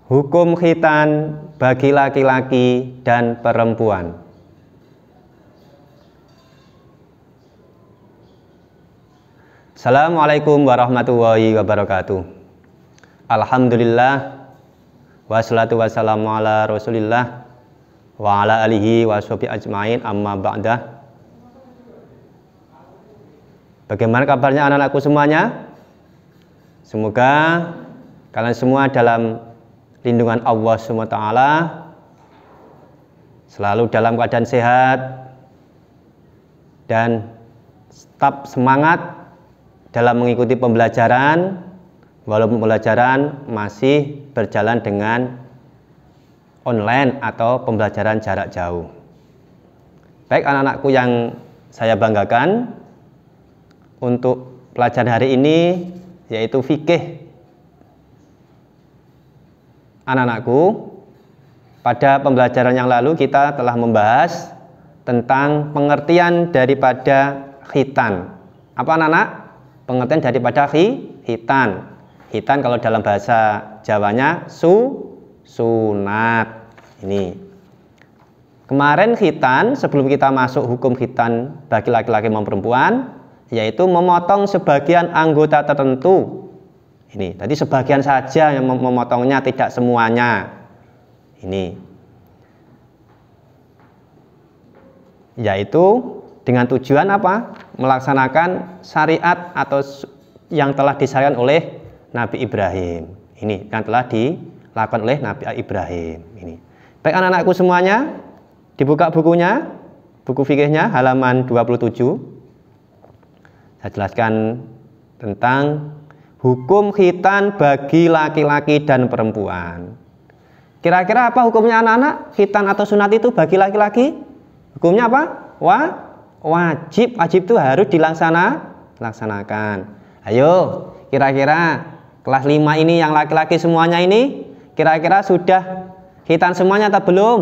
Hukum khitan bagi laki-laki dan perempuan. Assalamualaikum warahmatullahi wabarakatuh. Alhamdulillah, wassalatu wassalamu ala rasulillah wa ala alihi wa sahbihi ajmain, amma ba'dah. Bagaimana kabarnya anak-anakku semuanya? Semoga kalian semua dalam lindungan Allah SWT, selalu dalam keadaan sehat dan tetap semangat dalam mengikuti pembelajaran, walaupun pembelajaran masih berjalan dengan online atau pembelajaran jarak jauh. Baik anak-anakku yang saya banggakan, untuk pelajaran hari ini yaitu fikih. Anak-anakku, pada pembelajaran yang lalu kita telah membahas tentang pengertian daripada khitan. Apa anak-anak? Pengertian daripada khitan. Khitan kalau dalam bahasa Jawanya sunat. Ini. Kemarin khitan, sebelum kita masuk hukum khitan bagi laki-laki maupun perempuan, yaitu memotong sebagian anggota tertentu. Ini tadi sebagian saja yang memotongnya, tidak semuanya. Ini yaitu dengan tujuan apa? Melaksanakan syariat atau yang telah disyariatkan oleh Nabi Ibrahim. Ini yang telah dilakukan oleh Nabi Ibrahim. Ini. Baik anak-anakku semuanya, dibuka bukunya, buku fikihnya halaman 27. Saya jelaskan tentang hukum khitan bagi laki-laki dan perempuan. Kira-kira apa hukumnya anak-anak? Khitan atau sunat itu bagi laki-laki? Hukumnya apa? Wajib. Wajib itu harus dilaksanakan. Ayo, kira-kira kelas 5 ini yang laki-laki semuanya ini, kira-kira sudah khitan semuanya atau belum?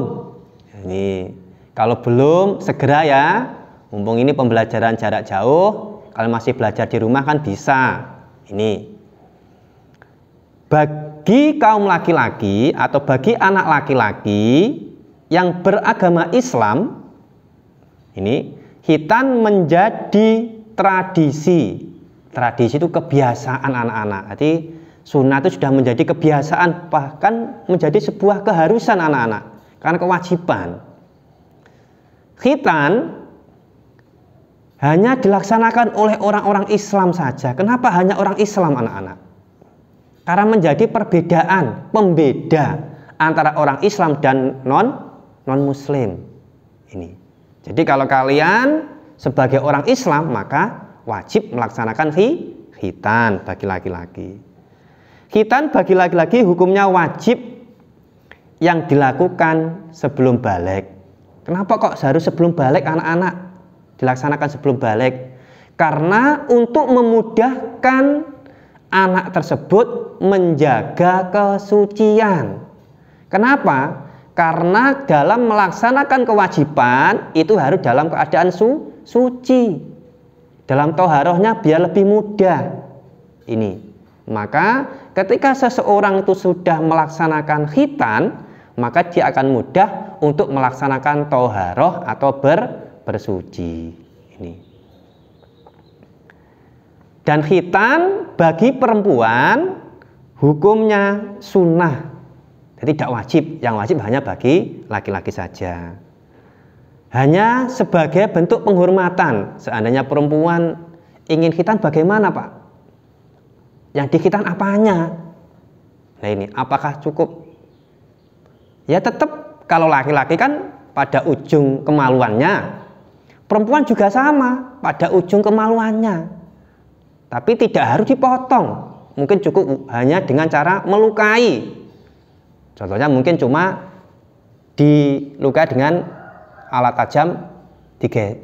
Ini, kalau belum, segera ya. Mumpung ini pembelajaran jarak jauh, kalau masih belajar di rumah kan bisa. Ini bagi kaum laki-laki atau bagi anak laki-laki yang beragama Islam, ini khitan menjadi tradisi. Tradisi itu kebiasaan anak-anak. Jadi sunat itu sudah menjadi kebiasaan, bahkan menjadi sebuah keharusan anak-anak, karena kewajiban. Khitan hanya dilaksanakan oleh orang-orang Islam saja. Kenapa hanya orang Islam anak-anak? Karena menjadi perbedaan, pembeda antara orang Islam dan non-Muslim. Ini. Jadi kalau kalian sebagai orang Islam, maka wajib melaksanakan khitan bagi laki-laki. Khitan bagi laki-laki hukumnya wajib yang dilakukan sebelum balik. Kenapa kok harus sebelum balik anak-anak? Dilaksanakan sebelum balik. Karena untuk memudahkan anak tersebut menjaga kesucian. Kenapa? Karena dalam melaksanakan kewajiban itu harus dalam keadaan suci. Dalam toharohnya biar lebih mudah. Ini. Maka ketika seseorang itu sudah melaksanakan khitan, maka dia akan mudah untuk melaksanakan toharoh atau bersuci. Ini. Dan khitan bagi perempuan hukumnya sunnah. Jadi tidak wajib, yang wajib hanya bagi laki-laki saja. Hanya sebagai bentuk penghormatan. Seandainya perempuan ingin khitan bagaimana Pak? Yang dikhitan apanya? Nah ini, apakah cukup? Ya tetap kalau laki-laki kan pada ujung kemaluannya. Perempuan juga sama, pada ujung kemaluannya. Tapi tidak harus dipotong. Mungkin cukup hanya dengan cara melukai. Contohnya mungkin cuma dilukai dengan alat tajam,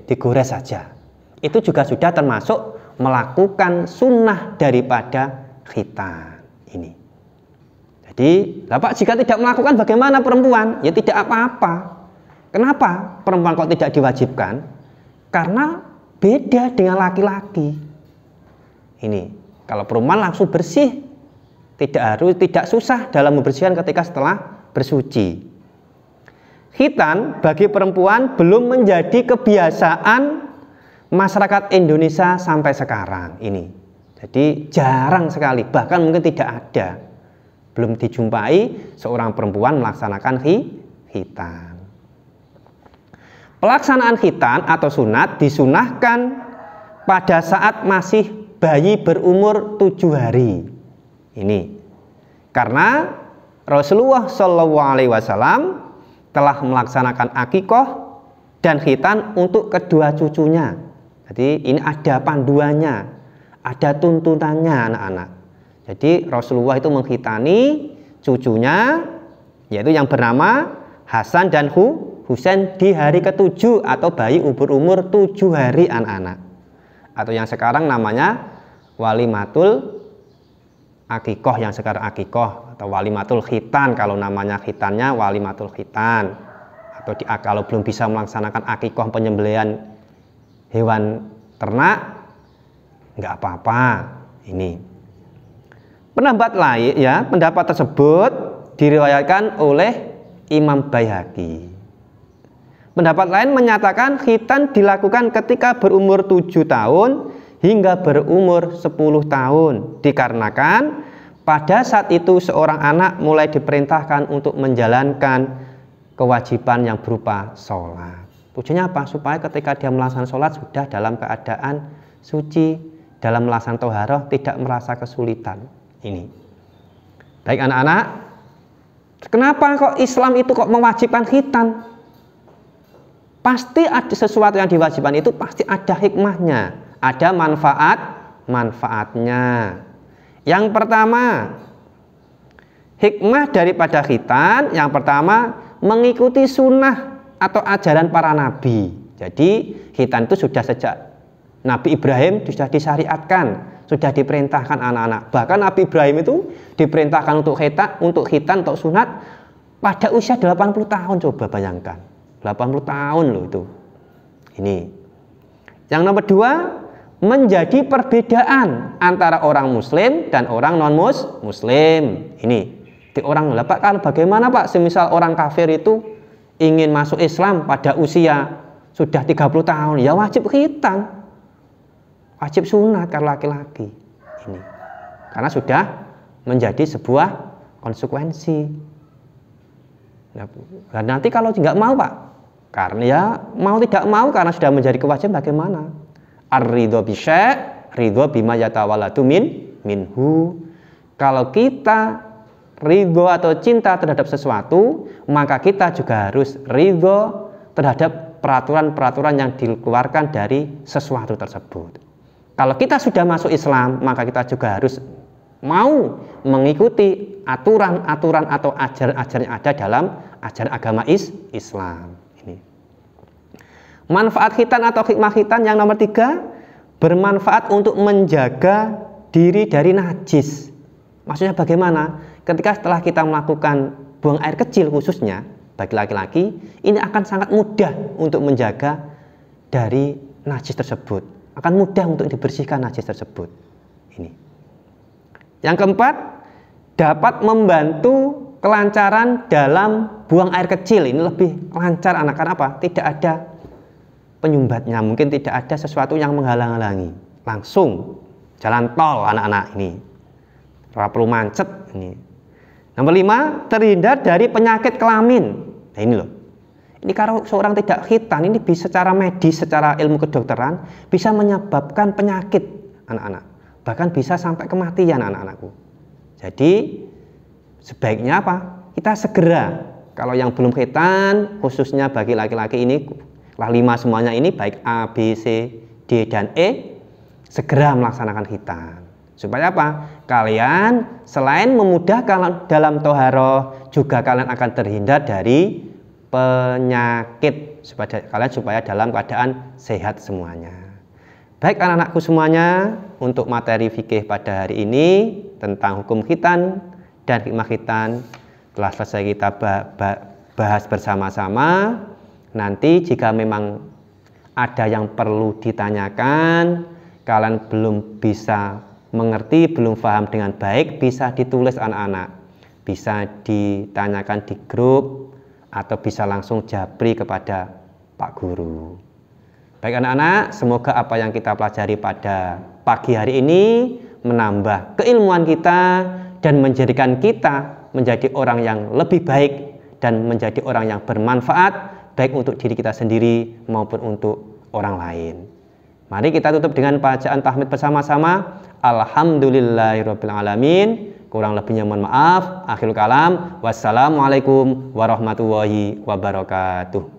digores saja. Itu juga sudah termasuk melakukan sunnah daripada khitan ini. Jadi, Pak, jika tidak melakukan bagaimana perempuan? Ya tidak apa-apa. Kenapa perempuan kok tidak diwajibkan? Karena beda dengan laki-laki. Ini, kalau perempuan langsung bersih, tidak susah dalam membersihkan ketika setelah bersuci. Khitan bagi perempuan belum menjadi kebiasaan masyarakat Indonesia sampai sekarang ini. Jadi jarang sekali, bahkan mungkin tidak ada. Belum dijumpai seorang perempuan melaksanakan khitan. Pelaksanaan khitan atau sunat disunahkan pada saat masih bayi berumur 7 hari. Ini karena Rasulullah SAW telah melaksanakan akikoh dan khitan untuk kedua cucunya. Jadi ini ada panduannya, ada tuntunannya anak-anak. Jadi Rasulullah itu menghitani cucunya, yaitu yang bernama Hasan dan Husain di hari ke-7 atau bayi berumur 7 hari anak-anak. Atau yang sekarang namanya walimatul akikoh, yang sekarang akikoh, atau walimatul khitan kalau namanya khitannya walimatul khitan. Atau kalau belum bisa melaksanakan akikoh penyembelihan hewan ternak, nggak apa-apa. Ini pendapat tersebut diriwayatkan oleh Imam Baihaqi. Pendapat lain menyatakan khitan dilakukan ketika berumur 7 tahun hingga berumur 10 tahun, dikarenakan pada saat itu seorang anak mulai diperintahkan untuk menjalankan kewajiban yang berupa sholat. Tujuannya apa? Supaya ketika dia melaksanakan sholat sudah dalam keadaan suci, dalam melaksanakan toharoh tidak merasa kesulitan. Ini baik anak-anak, kenapa kok Islam itu kok mewajibkan khitan? Pasti ada sesuatu yang diwajibkan itu pasti ada hikmahnya, ada manfaatnya. Yang pertama, hikmah daripada khitan yang pertama mengikuti sunnah atau ajaran para nabi. Jadi khitan itu sudah sejak Nabi Ibrahim sudah disyariatkan, sudah diperintahkan anak-anak. Bahkan Nabi Ibrahim itu diperintahkan untuk khitan, untuk sunat pada usia 80 tahun. Coba bayangkan, 80 tahun loh itu. Ini. Yang nomor 2, menjadi perbedaan antara orang muslim dan orang non-muslim. Ini. Di orang lah, Pak, kalau bagaimana Pak semisal orang kafir itu ingin masuk Islam pada usia sudah 30 tahun, ya wajib khitan. Wajib sunat kalau laki-laki. Ini. Karena sudah menjadi sebuah konsekuensi. Dan nanti kalau nggak mau Pak, karena ya mau tidak mau karena sudah menjadi kewajiban bagaimana? Ar-ridho bisyai', ridho bima yatawalladu minhu. Kalau kita ridho atau cinta terhadap sesuatu, maka kita juga harus ridho terhadap peraturan-peraturan yang dikeluarkan dari sesuatu tersebut. Kalau kita sudah masuk Islam, maka kita juga harus mau mengikuti aturan-aturan atau ajaran-ajaran yang ada dalam ajaran agama Islam. Ini. Manfaat khitan atau hikmah khitan yang nomor 3, bermanfaat untuk menjaga diri dari najis. Maksudnya bagaimana? Ketika setelah kita melakukan buang air kecil khususnya bagi laki-laki, ini akan sangat mudah untuk menjaga dari najis tersebut. Akan mudah untuk dibersihkan najis tersebut. Ini. Yang keempat, dapat membantu kelancaran dalam buang air kecil. Ini lebih lancar anak, karena apa? Tidak ada penyumbatnya, mungkin tidak ada sesuatu yang menghalang-halangi. Langsung jalan tol anak-anak ini. Tidak perlu macet ini. Nomor 5, terhindar dari penyakit kelamin. Nah ini loh. Ini kalau seorang tidak khitan, ini bisa secara medis, secara ilmu kedokteran, bisa menyebabkan penyakit anak-anak. Bahkan bisa sampai kematian anak-anakku. Jadi sebaiknya apa? Kita segera, kalau yang belum khitan, khususnya bagi laki-laki ini, 5 semuanya ini, baik A, B, C, D, dan E, segera melaksanakan khitan. Supaya apa? Kalian selain memudahkan dalam toharoh, juga kalian akan terhindar dari penyakit, supaya dalam keadaan sehat semuanya. Baik anak-anakku semuanya, untuk materi fikih pada hari ini tentang hukum khitan dan hikmah khitan telah selesai kita bahas bersama-sama. Nanti jika memang ada yang perlu ditanyakan, kalian belum bisa mengerti, belum paham dengan baik, bisa ditulis anak-anak, bisa ditanyakan di grup, atau bisa langsung japri kepada Pak Guru. Baik anak-anak, semoga apa yang kita pelajari pada pagi hari ini menambah keilmuan kita dan menjadikan kita menjadi orang yang lebih baik dan menjadi orang yang bermanfaat, baik untuk diri kita sendiri maupun untuk orang lain. Mari kita tutup dengan bacaan tahmid bersama-sama. Alhamdulillahirabbil alamin. Kurang lebihnya mohon maaf. Akhirul kalam. Wassalamualaikum warahmatullahi wabarakatuh.